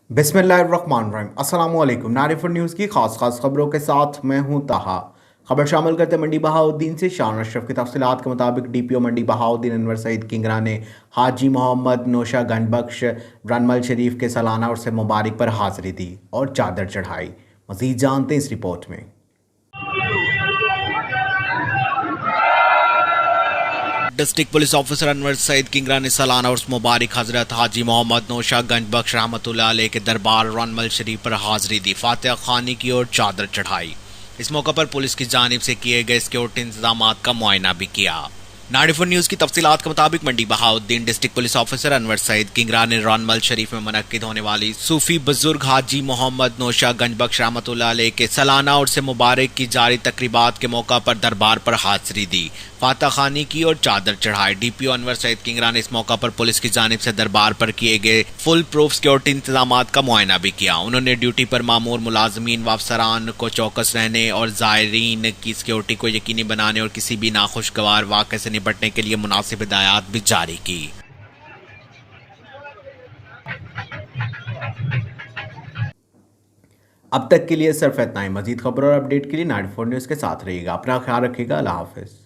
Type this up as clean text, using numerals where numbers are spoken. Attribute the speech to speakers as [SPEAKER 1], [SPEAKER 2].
[SPEAKER 1] बिस्मिल्लाहिर्रहमानिर्रहीम। अस्सलामु अलैकुम। नारिफुल न्यूज़ की खास खबरों के साथ मैं हूं ताहा। खबर शामिल करते मंडी बहाउद्दीन से। शान अशरफ की तफसीलात के मुताबिक डीपीओ मंडी बहाउद्दीन अनवर सईद किंगरा ने हाजी मोहम्मद नौशा गंजबख्श रनमल शरीफ के सालाना उर्स मुबारक पर हाजिरी दी और चादर चढ़ाई। मज़ीद जानते हैं इस रिपोर्ट में।
[SPEAKER 2] District police officer Anwar Saeed Kingra ने सालाना उर्स मुबारक हजरत हाजी मोहम्मद नौशा गंजबख्श रहमतुल्लाह अलैह के दरबार रनमल शरीफ पर हाजिरी दी, फातिहा खानी की और चादर चढ़ाई। इस मौका पर पुलिस की जानिब से किए गए सिक्योरिटी इंतजाम का मुआयना भी किया। नारिफुल न्यूज़ की तफसीलात के मुताबिक Mandi Bahauddin district police officer Anwar Saeed Kingra ने रनमल शरीफ में मुनक्किद होने वाली सूफी बुजुर्ग हाजी मोहम्मद नौशा गंजबख्श रहमतुल्लाह अलैह के सालाना उर्स मुबारक की जारी तकरीबात के मौका पर दरबार पर हाजिरी दी, फातिहा खानी की और चादर चढ़ाई। डीपीओ अनवर सईद किंगरा ने इस मौका पर पुलिस की जानिब से दरबार पर किए गए फुल प्रूफ सिक्योरिटी इंतजाम का मुआयना भी किया। उन्होंने ड्यूटी पर मामूर मुलाजमीन व अफसरान को चौकस रहने और ज़ायरीन की सिक्योरिटी को यकीनी बनाने और किसी भी नाखुशगवार वाक़े से निपटने के लिए मुनासिब हिदायत भी जारी की।
[SPEAKER 1] अब तक के लिए सिर्फ इतना ही। मज़ीद खबरों और अपडेट के लिए 94 न्यूज़ के साथ रहिएगा। अपना ख्याल रखिएगा। अल्लाह हाफिज़।